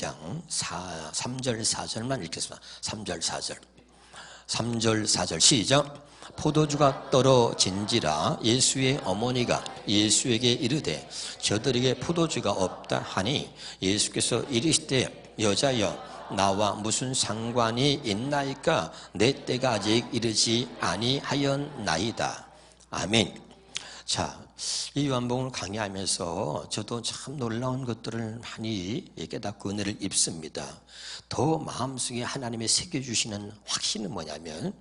12장 3절 4절만 읽겠습니다. 3절 4절 3절 4절 시작. 포도주가 떨어진지라 예수의 어머니가 예수에게 이르되 저들에게 포도주가 없다 하니 예수께서 이르시되 여자여 나와 무슨 상관이 있나이까 내 때가 아직 이르지 아니하였나이다. 아멘. 자, 이 요한복음을 강의하면서 저도 참 놀라운 것들을 많이 깨닫고 은혜를 입습니다. 더 마음속에 하나님의 새겨주시는 확신은 뭐냐면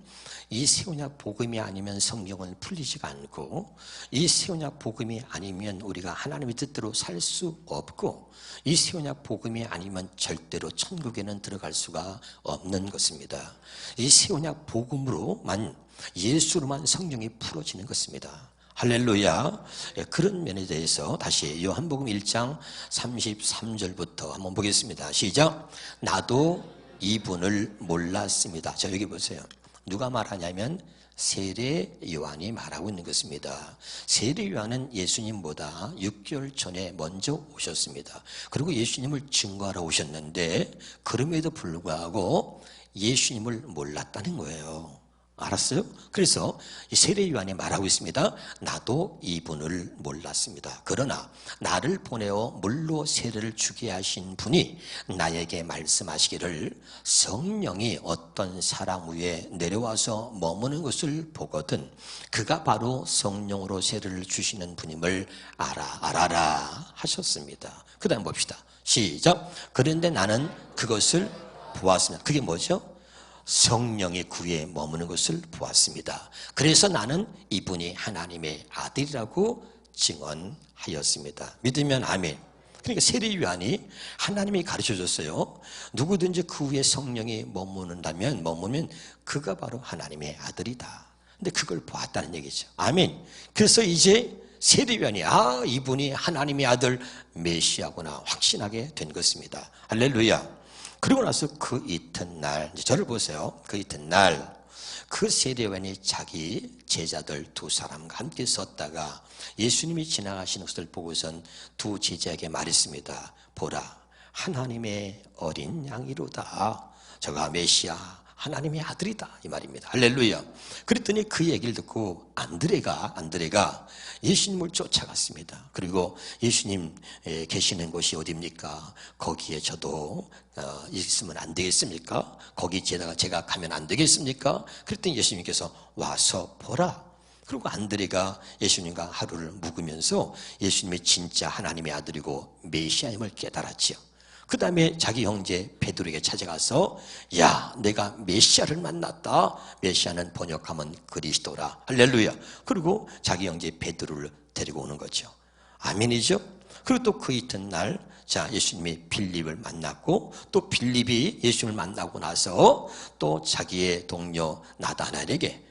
이 새언약 복음이 아니면 성경은 풀리지가 않고 이 새언약 복음이 아니면 우리가 하나님의 뜻대로 살 수 없고 이 새언약 복음이 아니면 절대로 천국에는 들어갈 수가 없는 것입니다. 이 새언약 복음으로만 예수로만 성경이 풀어지는 것입니다. 할렐루야. 그런 면에 대해서 다시 요한복음 1장 33절부터 한번 보겠습니다. 시작. 나도 이분을 몰랐습니다. 자, 여기 보세요. 누가 말하냐면 세례 요한이 말하고 있는 것입니다. 세례 요한은 예수님보다 6개월 전에 먼저 오셨습니다. 그리고 예수님을 증거하러 오셨는데 그럼에도 불구하고 예수님을 몰랐다는 거예요. 알았어요? 그래서 이 세례 요한이 말하고 있습니다. 나도 이분을 몰랐습니다. 그러나 나를 보내어 물로 세례를 주게 하신 분이 나에게 말씀하시기를 성령이 어떤 사람 위에 내려와서 머무는 것을 보거든 그가 바로 성령으로 세례를 주시는 분임을 알아라 하셨습니다. 그 다음 봅시다. 시작. 그런데 나는 그것을 보았습니다. 그게 뭐죠? 성령이 그 위에 머무는 것을 보았습니다. 그래서 나는 이분이 하나님의 아들이라고 증언하였습니다. 믿으면 아멘. 그러니까 세례 요한이 하나님이 가르쳐줬어요. 누구든지 그 위에 성령이 머무면 그가 바로 하나님의 아들이다. 근데 그걸 보았다는 얘기죠. 아멘. 그래서 이제 세례 요한이 이분이 하나님의 아들 메시아구나 확신하게 된 것입니다. 할렐루야. 그리고 나서 그 이튿날, 저를 보세요. 그 이튿날 그 세례 요한이 자기 제자들 두 사람과 함께 섰다가 예수님이 지나가시는 것을 보고선 두 제자에게 말했습니다. 보라, 하나님의 어린 양이로다. 저가 메시아 하나님의 아들이다 이 말입니다. 할렐루야. 그랬더니 그 얘기를 듣고 안드레가 예수님을 쫓아갔습니다. 그리고 예수님 계시는 곳이 어디입니까? 거기에 저도 있으면 안 되겠습니까? 거기 제가 가면 안 되겠습니까? 그랬더니 예수님께서 와서 보라. 그리고 안드레가 예수님과 하루를 묵으면서 예수님이 진짜 하나님의 아들이고 메시아임을 깨달았지요. 그 다음에 자기 형제 베드로에게 찾아가서 야, 내가 메시아를 만났다. 메시아는 번역하면 그리스도라. 할렐루야. 그리고 자기 형제 베드로를 데리고 오는 거죠. 아멘이죠. 그리고 또 그 이튿날 예수님이 빌립을 만났고 또 빌립이 예수님을 만나고 나서 또 자기의 동료 나다나엘에게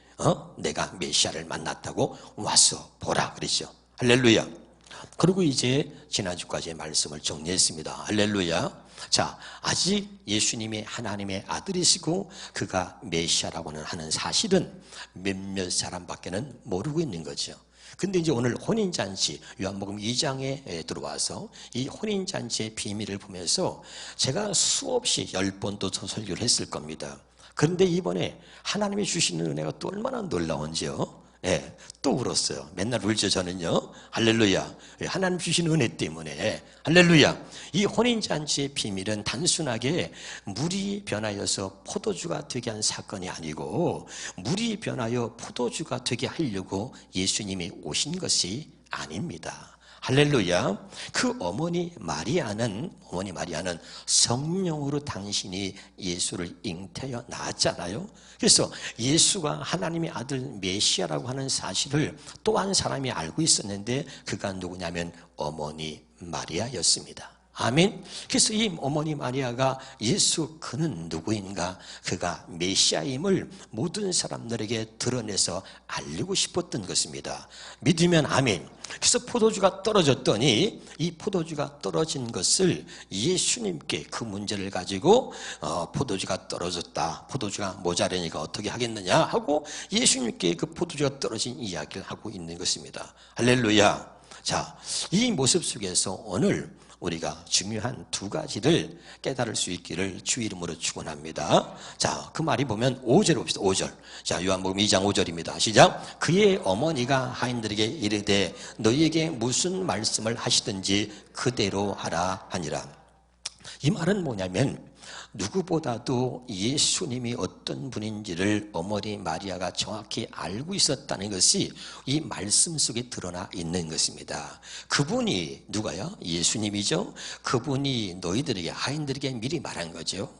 내가 메시아를 만났다고 와서 보라 그랬죠. 할렐루야. 그리고 이제 지난주까지의 말씀을 정리했습니다. 할렐루야. 자, 아직 예수님이 하나님의 아들이시고 그가 메시아라고는 하는 사실은 몇몇 사람밖에는 모르고 있는 거죠. 근데 이제 오늘 혼인잔치, 요한복음 2장에 들어와서 이 혼인잔치의 비밀을 보면서 제가 수없이 10번도 저 설교를 했을 겁니다. 그런데 이번에 하나님이 주시는 은혜가 또 얼마나 놀라운지요. 또 울었어요. 맨날 울죠, 저는요. 할렐루야. 하나님 주신 은혜 때문에. 할렐루야. 이 혼인잔치의 비밀은 단순하게 물이 변하여서 포도주가 되게 한 사건이 아니고 물이 변하여 포도주가 되게 하려고 예수님이 오신 것이 아닙니다. 할렐루야. 그 어머니 마리아는 성령으로 당신이 예수를 잉태하여 낳았잖아요. 그래서 예수가 하나님의 아들 메시아라고 하는 사실을 또 한 사람이 알고 있었는데 그가 누구냐면 어머니 마리아였습니다. 아멘. 그래서 이 어머니 마리아가 예수 그는 누구인가? 그가 메시아임을 모든 사람들에게 드러내서 알리고 싶었던 것입니다. 믿으면 아멘. 그래서 포도주가 떨어졌더니 이 포도주가 떨어진 것을 예수님께 그 문제를 가지고 포도주가 떨어졌다. 포도주가 모자라니까 어떻게 하겠느냐 하고 예수님께 그 포도주가 떨어진 이야기를 하고 있는 것입니다. 할렐루야. 자, 이 모습 속에서 오늘 우리가 중요한 두 가지를 깨달을 수 있기를 주 이름으로 축원합니다. 자, 그 말이 보면 5절 봅시다. 5절. 자, 요한복음 2장 5절입니다. 시작. 그의 어머니가 하인들에게 이르되 너희에게 무슨 말씀을 하시든지 그대로 하라 하니라. 이 말은 뭐냐면 누구보다도 예수님이 어떤 분인지를 어머니 마리아가 정확히 알고 있었다는 것이 이 말씀 속에 드러나 있는 것입니다. 그분이 누가요? 예수님이죠. 그분이 너희들에게 하인들에게 미리 말한 거죠.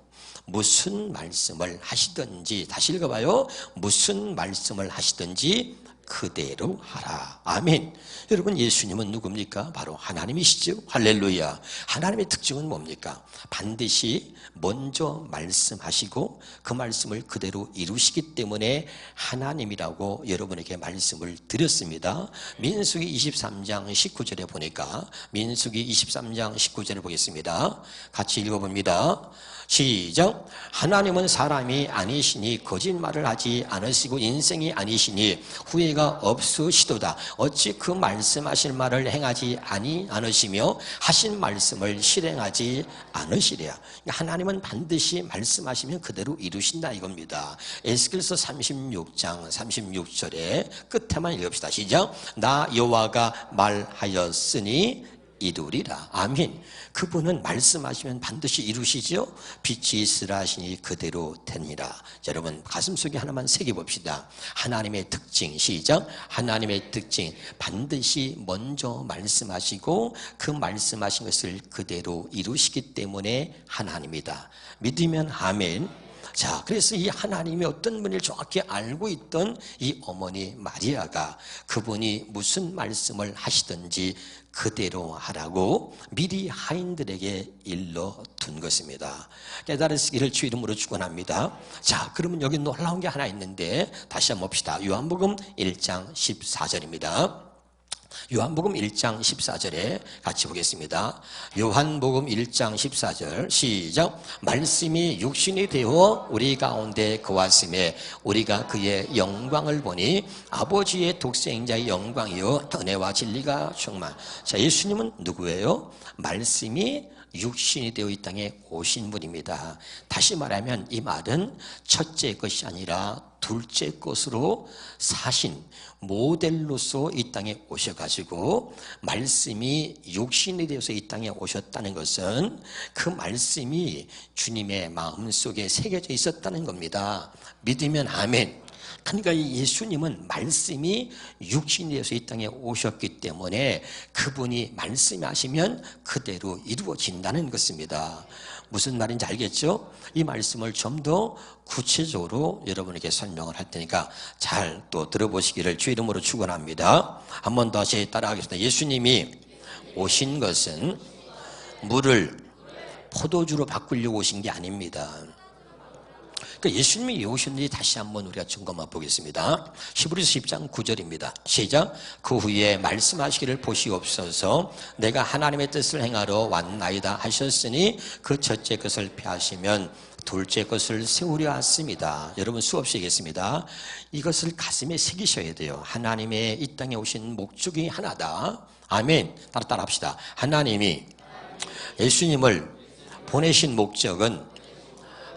무슨 말씀을 하시든지, 다시 읽어봐요. 무슨 말씀을 하시든지 그대로 하라. 아멘. 여러분, 예수님은 누굽니까? 바로 하나님이시죠. 할렐루야. 하나님의 특징은 뭡니까? 반드시 먼저 말씀하시고 그 말씀을 그대로 이루시기 때문에 하나님이라고 여러분에게 말씀을 드렸습니다. 민수기 23장 19절에 보니까, 민수기 23장 19절을 보겠습니다. 같이 읽어봅니다. 시작. 하나님은 사람이 아니시니 거짓말을 하지 않으시고 인생이 아니시니 후회가 없으시도다. 어찌 그 말씀하실 말을 행하지 않으시며 하신 말씀을 실행하지 않으시랴. 하나님은 반드시 말씀하시면 그대로 이루신다 이겁니다. 에스겔서 36장 36절에 끝에만 읽읍시다. 시작. 나 여호와가 말하였으니 이루리라. 아멘. 그분은 말씀하시면 반드시 이루시죠. 빛이 있으라 하시니 그대로 되니라. 여러분, 가슴속에 하나만 새겨봅시다. 하나님의 특징. 시작. 하나님의 특징. 반드시 먼저 말씀하시고 그 말씀하신 것을 그대로 이루시기 때문에 하나님이다. 믿으면 아멘. 자, 그래서 이 하나님이 어떤 분을 정확히 알고 있던 이 어머니 마리아가 그분이 무슨 말씀을 하시든지 그대로 하라고 미리 하인들에게 일러둔 것입니다. 깨달으시기를 주 이름으로 축원합니다. 자, 그러면 여기 놀라운 게 하나 있는데 다시 한번 봅시다. 요한복음 1장 14절입니다. 요한복음 1장 14절에 같이 보겠습니다. 요한복음 1장 14절 시작. 말씀이 육신이 되어 우리 가운데 거하심에 우리가 그의 영광을 보니 아버지의 독생자의 영광이요 은혜와 진리가 충만. 자, 예수님은 누구예요? 말씀이 육신이 되어 이 땅에 오신 분입니다. 다시 말하면 이 말은 첫째 것이 아니라 둘째 것으로 사신 모델로서 이 땅에 오셔가지고 말씀이 육신이 되어서 이 땅에 오셨다는 것은 그 말씀이 주님의 마음속에 새겨져 있었다는 겁니다. 믿으면 아멘. 그러니까 이 예수님은 말씀이 육신이 되어서 이 땅에 오셨기 때문에 그분이 말씀하시면 그대로 이루어진다는 것입니다. 무슨 말인지 알겠죠? 이 말씀을 좀 더 구체적으로 여러분에게 설명을 할 테니까 잘 또 들어보시기를 주 이름으로 축원합니다. 한 번 다시 따라하겠습니다. 예수님이 오신 것은 물을 포도주로 바꾸려고 오신 게 아닙니다. 그러니까 예수님이 오신 일이 다시 한번 우리가 점검해 보겠습니다. 히브리서 10장 9절입니다. 시작. 그 후에 말씀하시기를 보시옵소서. 내가 하나님의 뜻을 행하러 왔나이다 하셨으니 그 첫째 것을 폐하시면 둘째 것을 세우려 왔습니다. 여러분 수없이 얘기했습니다. 이것을 가슴에 새기셔야 돼요. 하나님의 이 땅에 오신 목적이 하나다. 아멘. 따라 합시다. 하나님이 예수님을 보내신 목적은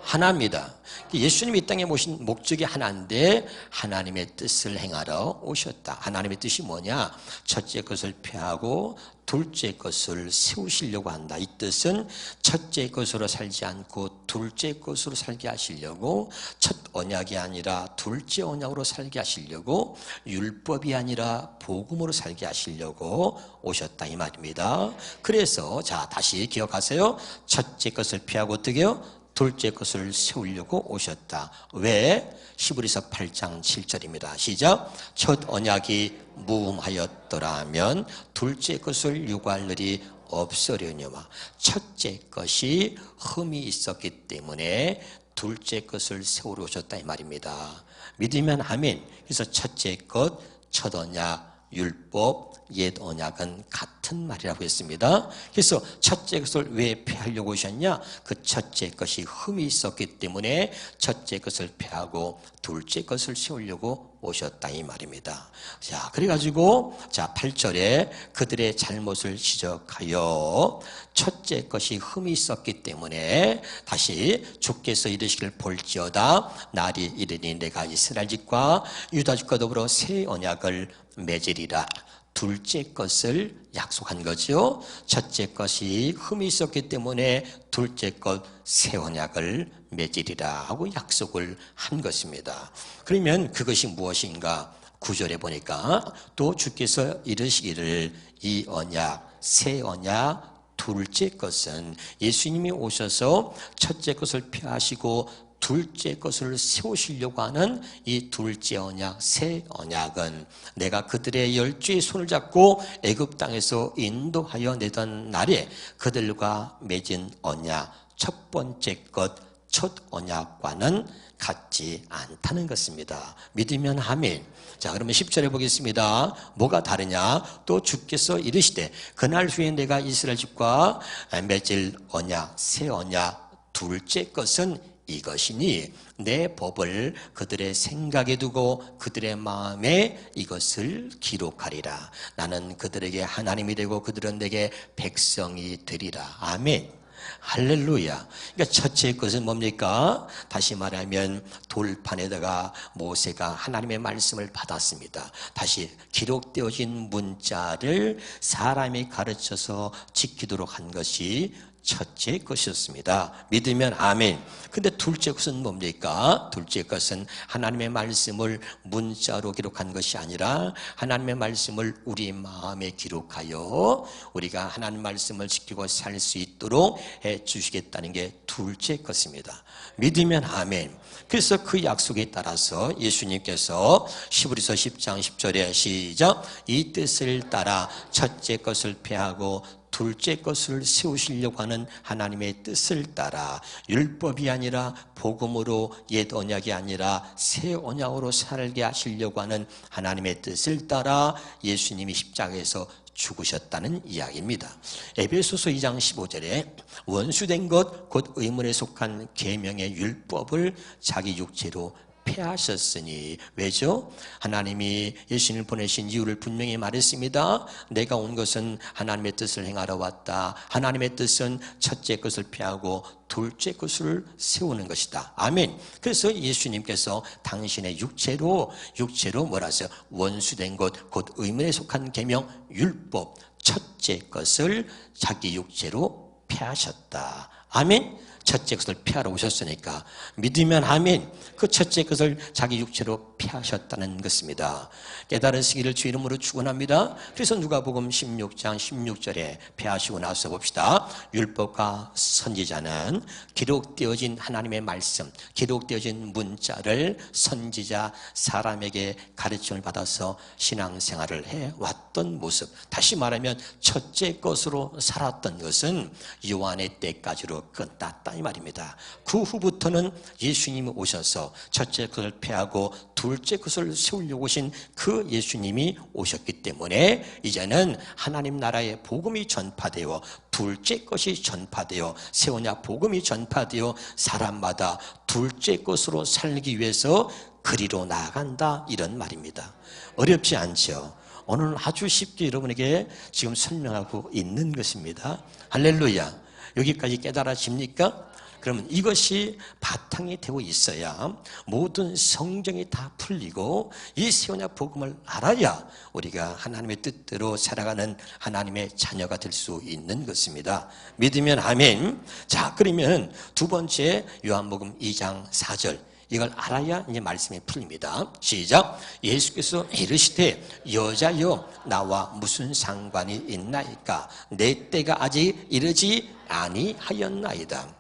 하나입니다. 예수님이 이 땅에 오신 목적이 하나인데 하나님의 뜻을 행하러 오셨다. 하나님의 뜻이 뭐냐? 첫째 것을 폐하고 둘째 것을 세우시려고 한다. 이 뜻은 첫째 것으로 살지 않고 둘째 것으로 살게 하시려고, 첫 언약이 아니라 둘째 언약으로 살게 하시려고, 율법이 아니라 복음으로 살게 하시려고 오셨다 이 말입니다. 그래서 자 다시 기억하세요. 첫째 것을 폐하고 어떻게요? 둘째 것을 세우려고 오셨다. 왜? 히브리서 8장 7절입니다. 시작. 첫 언약이 무음하였더라면 둘째 것을 요구할 일이 없으려니와. 첫째 것이 흠이 있었기 때문에 둘째 것을 세우러 오셨다 이 말입니다. 믿으면 아멘. 그래서 첫째 것, 첫 언약, 율법, 옛 언약은 같은 말이라고 했습니다. 그래서 첫째 것을 왜 폐하려고 하셨냐? 그 첫째 것이 흠이 있었기 때문에 첫째 것을 폐하고 둘째 것을 세우려고 오셨다 이 말입니다. 자, 그래가지고 8절에 그들의 잘못을 지적하여 첫째 것이 흠이 있었기 때문에 다시 주께서 이르시기를 볼지어다 날이 이르니 내가 이스라엘 집과 유다 집과 더불어 새 언약을 맺으리라. 둘째 것을 약속한 거죠. 첫째 것이 흠이 있었기 때문에 둘째 것 새 언약을 맺으리라 하고 약속을 한 것입니다. 그러면 그것이 무엇인가? 9절에 보니까 또 주께서 이르시기를 이 언약, 새 언약, 둘째 것은 예수님이 오셔서 첫째 것을 폐하시고 둘째 것을 세우시려고 하는 이 둘째 언약, 새 언약은 내가 그들의 열주의 손을 잡고 애굽 땅에서 인도하여 내던 날에 그들과 맺은 언약, 첫 번째 것, 첫 언약과는 같지 않다는 것입니다. 믿으면 아멘. 자, 그러면 10절에 보겠습니다. 뭐가 다르냐? 또 주께서 이르시되 그날 후에 내가 이스라엘 집과 맺을 언약, 새 언약, 둘째 것은 이것이니 내 법을 그들의 생각에 두고 그들의 마음에 이것을 기록하리라. 나는 그들에게 하나님이 되고 그들은 내게 백성이 되리라. 아멘. 할렐루야. 그러니까 첫째 것은 뭡니까? 다시 말하면 돌판에다가 모세가 하나님의 말씀을 받았습니다. 다시 기록되어진 문자를 사람이 가르쳐서 지키도록 한 것이 첫째 것이었습니다. 믿으면 아멘. 근데 둘째 것은 뭡니까? 둘째 것은 하나님의 말씀을 문자로 기록한 것이 아니라 하나님의 말씀을 우리 마음에 기록하여 우리가 하나님 말씀을 지키고 살 수 있도록 해 주시겠다는 게 둘째 것입니다. 믿으면 아멘. 그래서 그 약속에 따라서 예수님께서 히브리서 10장 10절에 시작 이 뜻을 따라 첫째 것을 폐하고 둘째 것을 세우시려고 하는 하나님의 뜻을 따라 율법이 아니라 복음으로 옛 언약이 아니라 새 언약으로 살게 하시려고 하는 하나님의 뜻을 따라 예수님이 십자가에서 죽으셨다는 이야기입니다. 에베소서 2장 15절에 원수된 것 곧 의문에 속한 계명의 율법을 자기 육체로 폐하셨으니 왜죠? 하나님이 예수님을 보내신 이유를 분명히 말했습니다. 내가 온 것은 하나님의 뜻을 행하러 왔다. 하나님의 뜻은 첫째 것을 폐하고 둘째 것을 세우는 것이다. 아멘. 그래서 예수님께서 당신의 육체로 뭐라 하세요? 원수된 것 곧 의문에 속한 계명 율법 첫째 것을 자기 육체로 폐하셨다. 아멘. 첫째 것을 폐하러 오셨으니까 믿으면 아멘. 그 첫째 것을 자기 육체로 폐하셨다는 것입니다. 깨달으시기를 주 이름으로 축원합니다. 그래서 누가복음 16장 16절에 폐하시고 나서 봅시다. 율법과 선지자는 기록되어진 하나님의 말씀, 기록되어진 문자를 선지자 사람에게 가르침을 받아서 신앙생활을 해왔던 모습. 다시 말하면 첫째 것으로 살았던 것은 요한의 때까지로 끝났다 이 말입니다. 그 후부터는 예수님이 오셔서 첫째 것을 폐하고 둘째 것을 세우려고 오신 그 예수님이 오셨기 때문에 이제는 하나님 나라의 복음이 전파되어 둘째 것이 전파되어 새 언약 복음이 전파되어 사람마다 둘째 것으로 살기 위해서 그리로 나아간다 이런 말입니다. 어렵지 않죠? 오늘 아주 쉽게 여러분에게 지금 설명하고 있는 것입니다. 할렐루야. 여기까지 깨달아집니까? 그러면 이것이 바탕이 되고 있어야 모든 성경이 다 풀리고 이 새 언약 복음을 알아야 우리가 하나님의 뜻대로 살아가는 하나님의 자녀가 될 수 있는 것입니다. 믿으면 아멘. 자, 그러면 두 번째 요한복음 2장 4절 이걸 알아야 이제 말씀이 풀립니다. 시작. 예수께서 이르시되 여자여 나와 무슨 상관이 있나이까 내 때가 아직 이르지 아니하였나이다.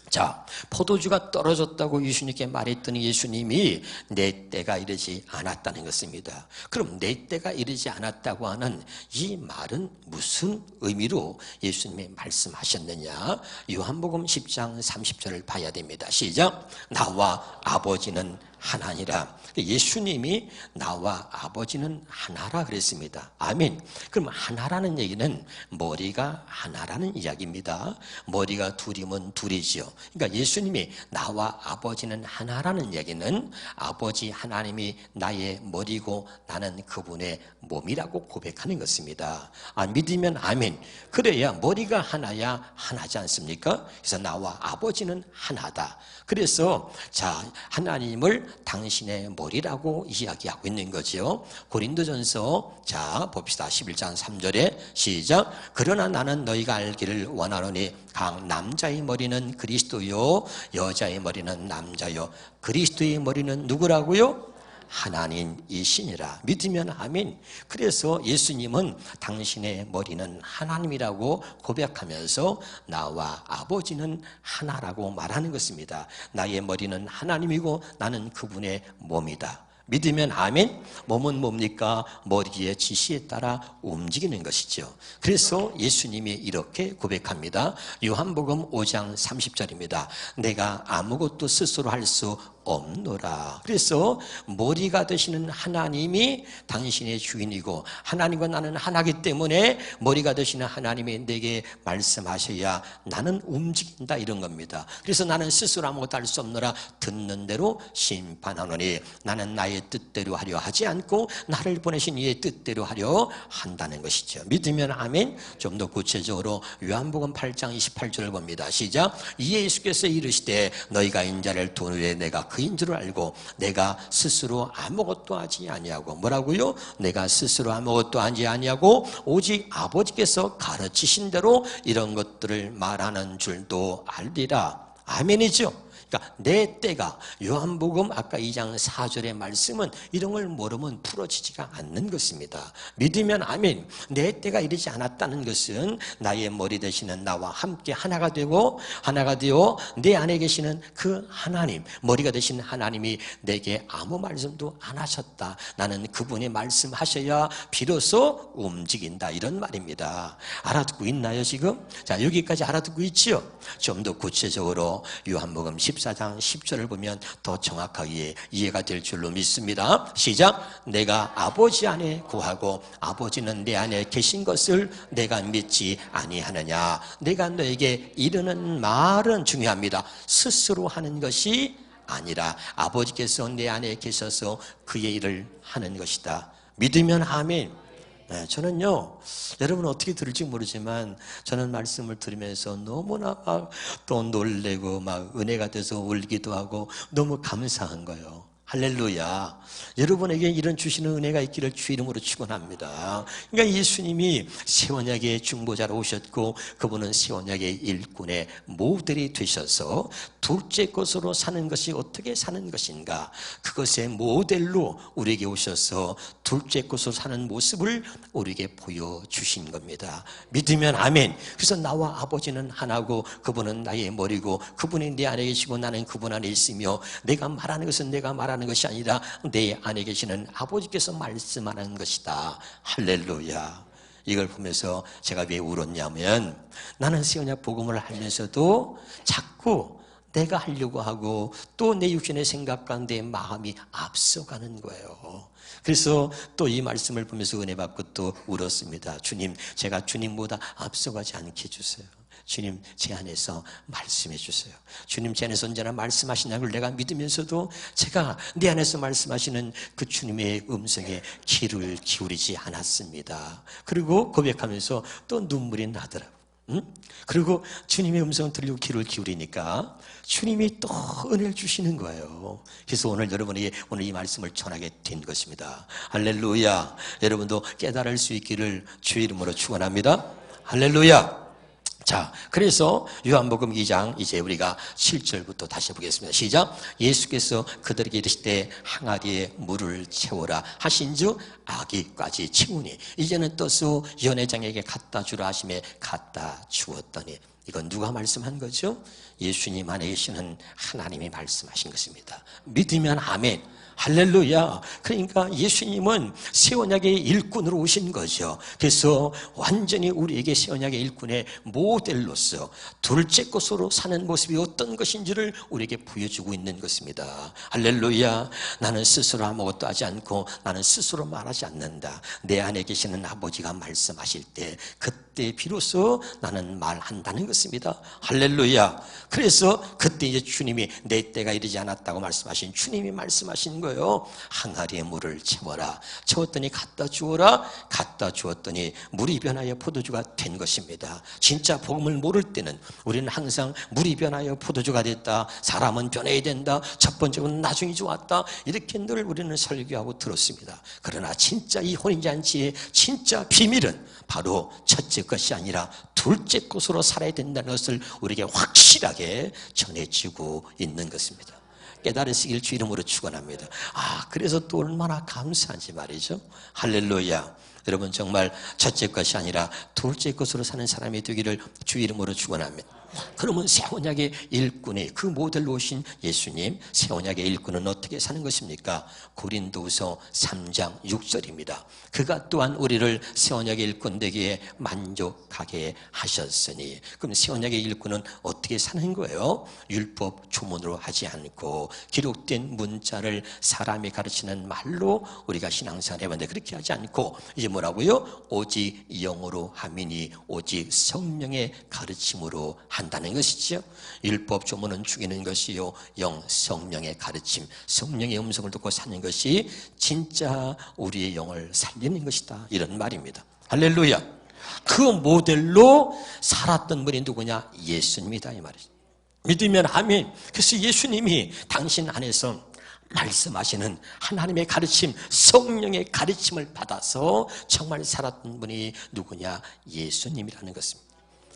자, 포도주가 떨어졌다고 예수님께 말했더니 예수님이 내 때가 이르지 않았다는 것입니다. 그럼 내 때가 이르지 않았다고 하는 이 말은 무슨 의미로 예수님이 말씀하셨느냐? 요한복음 10장 30절을 봐야 됩니다. 시작. 나와 아버지는 하나니라. 예수님이 나와 아버지는 하나라 그랬습니다. 아멘. 그럼 하나라는 얘기는 머리가 하나라는 이야기입니다. 머리가 둘이면 둘이지요. 그러니까 예수님이 나와 아버지는 하나라는 얘기는 아버지 하나님이 나의 머리고 나는 그분의 몸이라고 고백하는 것입니다. 믿으면 아멘. 그래야 머리가 하나야 하나지 않습니까? 그래서 나와 아버지는 하나다. 그래서 자, 하나님을 당신의 머리라고 이야기하고 있는 거죠. 고린도전서 자 봅시다. 11장 3절에 시작. 그러나 나는 너희가 알기를 원하노니 각 남자의 머리는 그리스도요 여자의 머리는 남자요 그리스도의 머리는 누구라고요? 하나님이시니라. 믿으면 아멘. 그래서 예수님은 당신의 머리는 하나님이라고 고백하면서 나와 아버지는 하나라고 말하는 것입니다. 나의 머리는 하나님이고 나는 그분의 몸이다. 믿으면 아멘. 몸은 뭡니까? 머리의 지시에 따라 움직이는 것이죠. 그래서 예수님이 이렇게 고백합니다. 요한복음 5장 30절입니다. 내가 아무것도 스스로 할 수 없노라. 그래서 머리가 되시는 하나님이 당신의 주인이고 하나님과 나는 하나이기 때문에 머리가 되시는 하나님이 내게 말씀하셔야 나는 움직인다 이런 겁니다. 그래서 나는 스스로 아무것도 할 수 없노라. 듣는 대로 심판하노니 나는 나의 뜻대로 하려 하지 않고 나를 보내신 이의 뜻대로 하려 한다는 것이죠. 믿으면 아멘. 좀 더 구체적으로 요한복음 8장 28절을 봅니다. 시작. 예수께서 이르시되 너희가 인자를 둔 후에 내가 그인 줄 알고 내가 스스로 아무것도 하지 아니하고 뭐라고요? 내가 스스로 아무것도 하지 아니하고 오직 아버지께서 가르치신 대로 이런 것들을 말하는 줄도 알리라. 아멘이죠. 그러니까 내 때가 요한복음 아까 2장 4절의 말씀은 이런 걸 모르면 풀어지지가 않는 것입니다. 믿으면 아멘. 내 때가 이르지 않았다는 것은 나의 머리 되시는 나와 함께 하나가 되고 하나가 되어 내 안에 계시는 그 하나님 머리가 되신 하나님이 내게 아무 말씀도 안 하셨다. 나는 그분이 말씀하셔야 비로소 움직인다 이런 말입니다. 알아듣고 있나요 지금? 자 여기까지 알아듣고 있지요? 좀 더 구체적으로 요한복음 14장 10절을 보면 더 정확하게 이해가 될 줄로 믿습니다. 시작. 내가 아버지 안에 구하고 아버지는 내 안에 계신 것을 내가 믿지 아니하느냐. 내가 너에게 이르는 말은 중요합니다. 스스로 하는 것이 아니라 아버지께서 내 안에 계셔서 그의 일을 하는 것이다. 믿으면 아멘. 네, 저는요 여러분 어떻게 들을지 모르지만 저는 말씀을 들으면서 너무나 막 또 놀래고 막 은혜가 돼서 울기도 하고 너무 감사한 거예요. 할렐루야. 여러분에게 이런 주시는 은혜가 있기를 주 이름으로 축원합니다. 그러니까 예수님이 새 언약의 중보자로 오셨고 그분은 새 언약의 일꾼의 모델이 되셔서 둘째 것으로 사는 것이 어떻게 사는 것인가 그것의 모델로 우리에게 오셔서 둘째 것으로 사는 모습을 우리에게 보여주신 겁니다. 믿으면 아멘. 그래서 나와 아버지는 하나고 그분은 나의 머리고 그분이 내 안에 계시고 나는 그분 안에 있으며 내가 말하는 것은 내가 말하는 것이 아니라 내 안에 계시는 아버지께서 말씀하는 것이다. 할렐루야. 이걸 보면서 제가 왜 울었냐면 나는 새 언약 복음을 하면서도 자꾸 내가 하려고 하고 또 내 육신의 생각과 내 마음이 앞서가는 거예요. 그래서 또 이 말씀을 보면서 은혜 받고 또 울었습니다. 주님, 제가 주님보다 앞서가지 않게 해주세요. 주님, 제 안에서 말씀해 주세요. 주님, 제 안에서 언제나 말씀하시는 걸 내가 믿으면서도 제가 내 안에서 말씀하시는 그 주님의 음성에 귀를 기울이지 않았습니다. 그리고 고백하면서 또 눈물이 나더라고요. 그리고 주님의 음성을 들리고 귀를 기울이니까 주님이 또 은혜를 주시는 거예요. 그래서 오늘 여러분에게 오늘 이 말씀을 전하게 된 것입니다. 할렐루야. 여러분도 깨달을 수 있기를 주의 이름으로 축원합니다. 할렐루야. 자, 그래서 요한복음 2장 이제 우리가 7절부터 다시 보겠습니다. 시작. 예수께서 그들에게 이르시되 항아리에 물을 채우라 하신즉 아기까지 채우니 이제는 떠서 연회장에게 갖다 주라 하심에 갖다 주었더니 이건 누가 말씀한 거죠? 예수님 안에 계시는 하나님이 말씀하신 것입니다. 믿으면 아멘. 할렐루야. 그러니까 예수님은 새 언약의 일꾼으로 오신 거죠. 그래서 완전히 우리에게 새 언약의 일꾼의 모델로서 둘째 것으로 사는 모습이 어떤 것인지를 우리에게 보여주고 있는 것입니다. 할렐루야. 나는 스스로 아무것도 하지 않고 나는 스스로 말하지 않는다. 내 안에 계시는 아버지가 말씀하실 때 그때 비로소 나는 말한다는 것입니다. 할렐루야. 그래서 그때 이제 주님이 내 때가 이르지 않았다고 말씀하신 주님이 말씀하신 거예요. 항아리에 물을 채워라. 채웠더니 갖다 주어라. 갖다 주었더니 물이 변하여 포도주가 된 것입니다. 진짜 복음을 모를 때는 우리는 항상 물이 변하여 포도주가 됐다. 사람은 변해야 된다. 첫 번째는 나중이 좋았다. 이렇게 늘 우리는 설교하고 들었습니다. 그러나 진짜 이 혼인잔치의 진짜 비밀은 바로 첫째 것이 아니라 둘째 것으로 살아야 된다는 것을 우리에게 확실하게 전해지고 있는 것입니다. 깨달으시길 주 이름으로 축원합니다. 그래서 또 얼마나 감사한지 말이죠. 할렐루야. 여러분 정말 첫째 것이 아니라 둘째 것으로 사는 사람이 되기를 주 이름으로 축원합니다. 그러면 새 언약의 일꾼이 그 모델로 오신 예수님, 새 언약의 일꾼은 어떻게 사는 것입니까? 고린도후서 3장 6절입니다. 그가 또한 우리를 새 언약의 일꾼 되기에 만족하게 하셨으니. 그럼 새 언약의 일꾼은 어떻게 사는 거예요? 율법 조문으로 하지 않고 기록된 문자를 사람이 가르치는 말로 우리가 신앙생활 해봤는데 그렇게 하지 않고 이제 뭐라고요? 오직 영으로 함이니 오직 성령의 가르침으로 한다는 것이죠. 율법 조문은 죽이는 것이요 영 성령의 가르침, 성령의 음성을 듣고 사는 것이 진짜 우리의 영을 살리는 것이다, 이런 말입니다. 할렐루야. 그 모델로 살았던 분이 누구냐? 예수님이다, 이 말이죠. 믿으면 아멘. 그래서 예수님이 당신 안에서 말씀하시는 하나님의 가르침, 성령의 가르침을 받아서 정말 살았던 분이 누구냐? 예수님이라는 것입니다.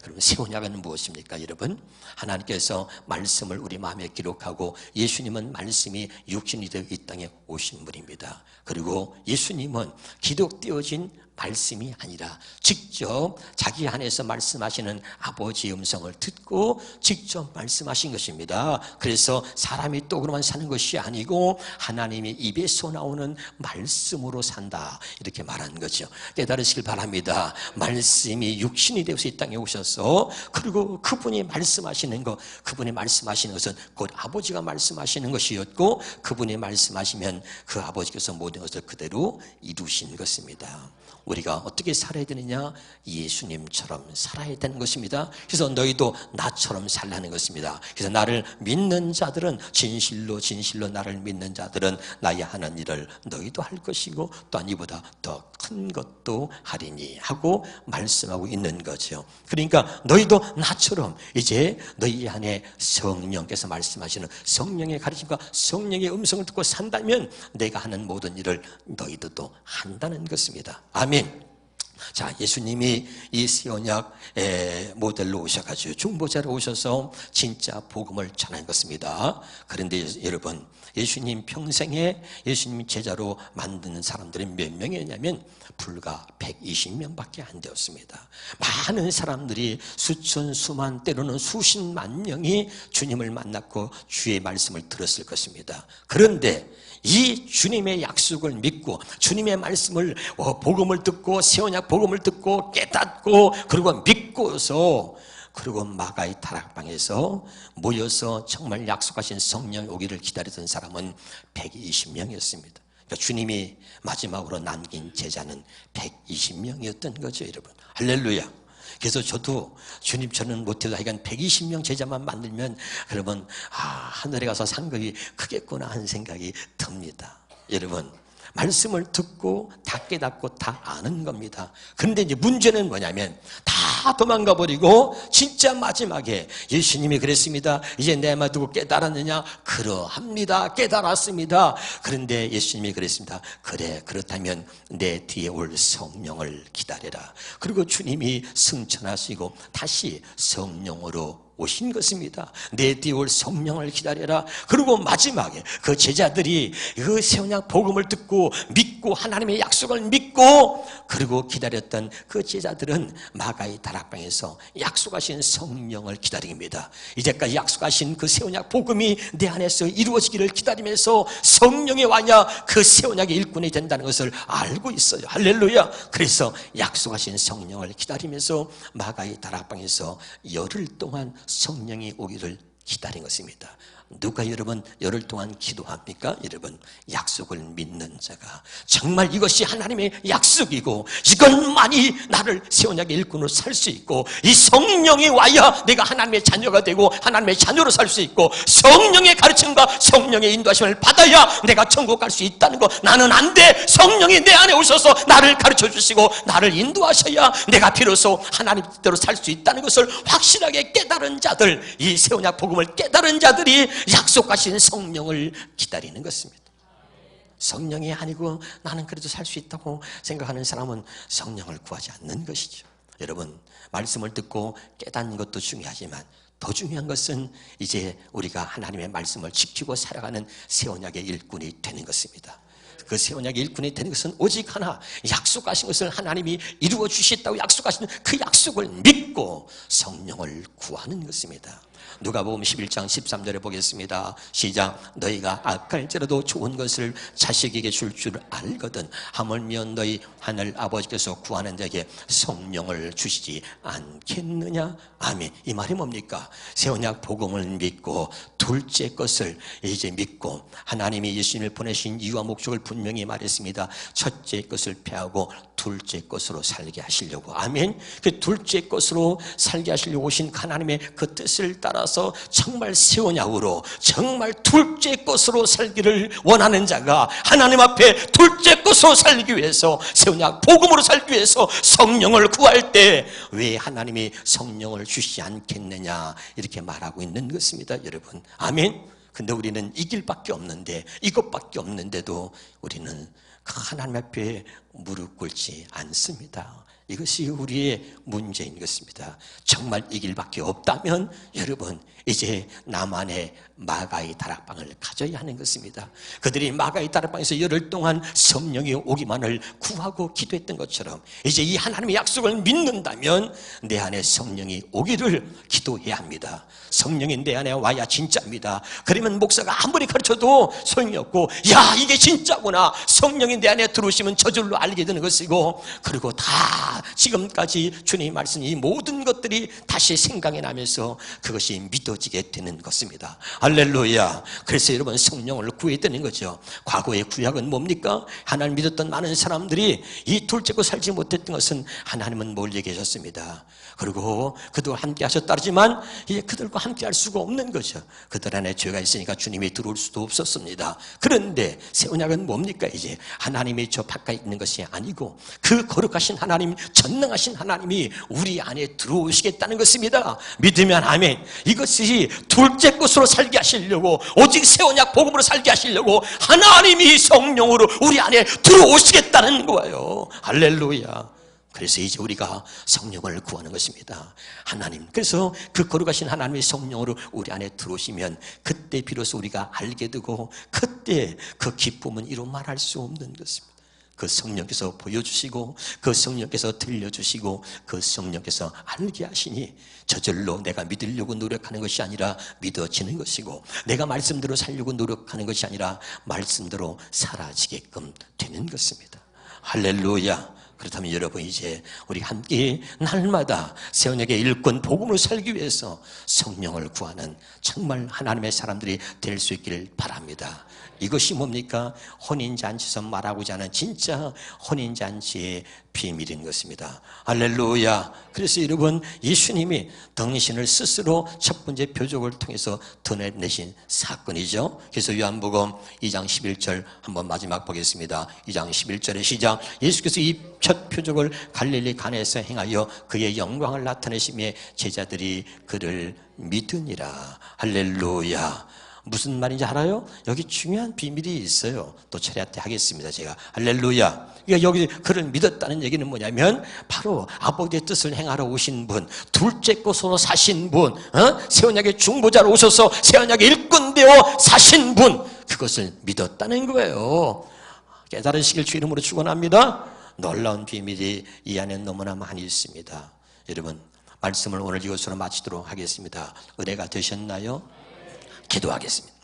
그러면 새 언약은 무엇입니까, 여러분? 하나님께서 말씀을 우리 마음에 기록하고 예수님은 말씀이 육신이 되어 이 땅에 오신 분입니다. 그리고 예수님은 기록되어진 말씀이 아니라 직접 자기 안에서 말씀하시는 아버지의 음성을 듣고 직접 말씀하신 것입니다. 그래서 사람이 떡으로만 사는 것이 아니고 하나님의 입에서 나오는 말씀으로 산다, 이렇게 말한 거죠. 깨달으시길 바랍니다. 말씀이 육신이 되어서 이 땅에 오셔서 그리고 그분이 말씀하시는 것, 그분이 말씀하시는 것은 곧 아버지가 말씀하시는 것이었고 그분이 말씀하시면 그 아버지께서 모든 것을 그대로 이루신 것입니다. 우리가 어떻게 살아야 되느냐? 예수님처럼 살아야 되는 것입니다. 그래서 너희도 나처럼 살라는 것입니다. 그래서 나를 믿는 자들은 진실로 나를 믿는 자들은 나의 하는 일을 너희도 할 것이고 또한 이보다 더 큰 것도 하리니 하고 말씀하고 있는 거죠. 그러니까 너희도 나처럼 이제 너희 안에 성령께서 말씀하시는 성령의 가르침과 성령의 음성을 듣고 산다면 내가 하는 모든 일을 너희도 또 한다는 것입니다. 아멘. 자, 예수님이 이 새 언약 모델로 오셔가지고 중보자로 오셔서 진짜 복음을 전한 것입니다. 그런데 여러분, 예수님 평생에 예수님 제자로 만드는 사람들이 몇 명이었냐면 불과 120명밖에 안 되었습니다. 많은 사람들이 수천, 수만, 때로는 수십만 명이 주님을 만났고 주의 말씀을 들었을 것입니다. 그런데 이 주님의 약속을 믿고 주님의 말씀을 복음을 듣고 새 언약 복음을 듣고 깨닫고 그리고 믿고서 그리고 마가의 다락방에서 모여서 정말 약속하신 성령 오기를 기다리던 사람은 120명이었습니다. 그러니까 주님이 마지막으로 남긴 제자는 120명이었던 거죠, 여러분. 할렐루야. 그래서 저도 주님처럼 못해도 하여간 120명 제자만 만들면 그러면 하늘에 가서 상급이 크겠구나 하는 생각이 듭니다. 여러분, 말씀을 듣고 다 깨닫고 다 아는 겁니다. 그런데 이제 문제는 뭐냐면 다 도망가 버리고 진짜 마지막에 예수님이 그랬습니다. 이제 내 말 듣고 깨달았느냐? 그러합니다. 깨달았습니다. 그런데 예수님이 그랬습니다. 그래, 그렇다면 내 뒤에 올 성령을 기다려라. 그리고 주님이 승천하시고 다시 성령으로 오신 것입니다. 내 뒤에 올 성령을 기다려라. 그리고 마지막에 그 제자들이 그 새 언약 복음을 듣고 믿고 하나님의 약속을 믿고 그리고 기다렸던 그 제자들은 마가의 다락방에서 약속하신 성령을 기다립니다. 이제까지 약속하신 그 새 언약 복음이 내 안에서 이루어지기를 기다리면서 성령의 와야 그 새 언약의 일꾼이 된다는 것을 알고 있어요. 할렐루야. 그래서 약속하신 성령을 기다리면서 마가의 다락방에서 열흘 동안 성령이 오기를 기다린 것입니다. 누가 여러분 열흘 동안 기도합니까? 여러분 약속을 믿는 자가 정말 이것이 하나님의 약속이고 이것만이 나를 새 언약의 일꾼으로 살 수 있고 이 성령이 와야 내가 하나님의 자녀가 되고 하나님의 자녀로 살 수 있고 성령의 가르침과 성령의 인도하심을 받아야 내가 천국 갈 수 있다는 거 나는 안 돼. 성령이 내 안에 오셔서 나를 가르쳐 주시고 나를 인도하셔야 내가 비로소 하나님대로 살 수 있다는 것을 확실하게 깨달은 자들, 이 새 언약 복음을 깨달은 자들이 약속하신 성령을 기다리는 것입니다. 성령이 아니고 나는 그래도 살 수 있다고 생각하는 사람은 성령을 구하지 않는 것이죠. 여러분 말씀을 듣고 깨닫는 것도 중요하지만 더 중요한 것은 이제 우리가 하나님의 말씀을 지키고 살아가는 새 언약의 일꾼이 되는 것입니다. 그 새 언약의 일꾼이 되는 것은 오직 하나, 약속하신 것을 하나님이 이루어 주셨다고 약속하신 그 약속을 믿고 성령을 구하는 것입니다. 누가복음 11장 13절에 보겠습니다. 시작. 너희가 악할지라도 좋은 것을 자식에게 줄 알거든 하물며 너희 하늘 아버지께서 구하는 자에게 성령을 주시지 않겠느냐. 아멘. 이 말이 뭡니까? 새 언약 복음을 믿고 둘째 것을 이제 믿고 하나님이 예수님을 보내신 이유와 목적을 분명히 말했습니다. 첫째 것을 패하고 둘째 것으로 살게 하시려고. 아멘. 그 둘째 것으로 살게 하시려고 오신 하나님의 그 뜻을 따라서 정말 새 언약으로 정말 둘째 것으로 살기를 원하는 자가 하나님 앞에 둘째 것으로 살기 위해서 새 언약 복음으로 살기 위해서 성령을 구할 때 왜 하나님이 성령을 주시지 않겠느냐 이렇게 말하고 있는 것입니다. 여러분. 아멘. 근데 우리는 이 길밖에 없는데 이것밖에 없는데도 우리는 하나님 앞에 무릎 꿇지 않습니다. 이것이 우리의 문제인 것입니다. 정말 이 길밖에 없다면 여러분 이제 나만의 마가의 다락방을 가져야 하는 것입니다. 그들이 마가의 다락방에서 열흘 동안 성령이 오기만을 구하고 기도했던 것처럼 이제 이 하나님의 약속을 믿는다면 내 안에 성령이 오기를 기도해야 합니다. 성령이 내 안에 와야 진짜입니다. 그러면 목사가 아무리 가르쳐도 소용이 없고 야 이게 진짜구나. 성령이 내 안에 들어오시면 저절로 알게 되는 것이고 그리고 다 지금까지 주님의 말씀 이 모든 것들이 다시 생각이 나면서 그것이 믿어지게 되는 것입니다. 할렐루야. 그래서 여러분 성령을 구해야 되는 거죠. 과거의 구약은 뭡니까? 하나님 믿었던 많은 사람들이 이 둘째고 살지 못했던 것은 하나님은 멀리 계셨습니다. 그리고 그들과 함께 하셨다지만 이제 그들과 함께 할 수가 없는 거죠. 그들 안에 죄가 있으니까 주님이 들어올 수도 없었습니다. 그런데 새 언약은 뭡니까? 이제 하나님이 저 바깥에 있는 것이 아니고 그 거룩하신 하나님, 전능하신 하나님이 우리 안에 들어오시겠다는 것입니다. 믿으면 아멘. 이것이 둘째 것으로 살게 하시려고 오직 새 언약 복음으로 살게 하시려고 하나님이 성령으로 우리 안에 들어오시겠다는 거예요. 할렐루야. 그래서 이제 우리가 성령을 구하는 것입니다. 하나님. 그래서 그 거룩하신 하나님의 성령으로 우리 안에 들어오시면 그때 비로소 우리가 알게 되고 그때 그 기쁨은 이루 말할 수 없는 것입니다. 그 성령께서 보여주시고 그 성령께서 들려주시고 그 성령께서 알게 하시니 저절로 내가 믿으려고 노력하는 것이 아니라 믿어지는 것이고 내가 말씀대로 살려고 노력하는 것이 아니라 말씀대로 사라지게끔 되는 것입니다. 할렐루야. 그렇다면 여러분 이제 우리 함께 날마다 새 언약의 일꾼 복음으로 살기 위해서 성령을 구하는 정말 하나님의 사람들이 될 수 있기를 바랍니다. 이것이 뭡니까? 혼인잔치에서 말하고자 하는 진짜 혼인잔치의 비밀인 것입니다. 할렐루야. 그래서 여러분 예수님이 당신을 스스로 첫 번째 표적을 통해서 드러내신 사건이죠. 그래서 요한복음 2장 11절 한번 마지막 보겠습니다. 2장 11절의 시작. 예수께서 이 첫 표적을 갈릴리 가나에서 행하여 그의 영광을 나타내시며 제자들이 그를 믿으니라. 할렐루야. 무슨 말인지 알아요? 여기 중요한 비밀이 있어요. 또 처리한테 하겠습니다. 제가 할렐루야. 그러니까 여기 그를 믿었다는 얘기는 뭐냐면 바로 아버지의 뜻을 행하러 오신 분, 둘째 것으로 사신 분, 새 언약의 중보자로 오셔서 새 언약의 일꾼 되어 사신 분, 그것을 믿었다는 거예요. 깨달으시길 주 이름으로 축원합니다. 놀라운 비밀이 이 안에 너무나 많이 있습니다. 여러분, 말씀을 오늘 이것으로 마치도록 하겠습니다. 은혜가 되셨나요? 기도하겠습니다.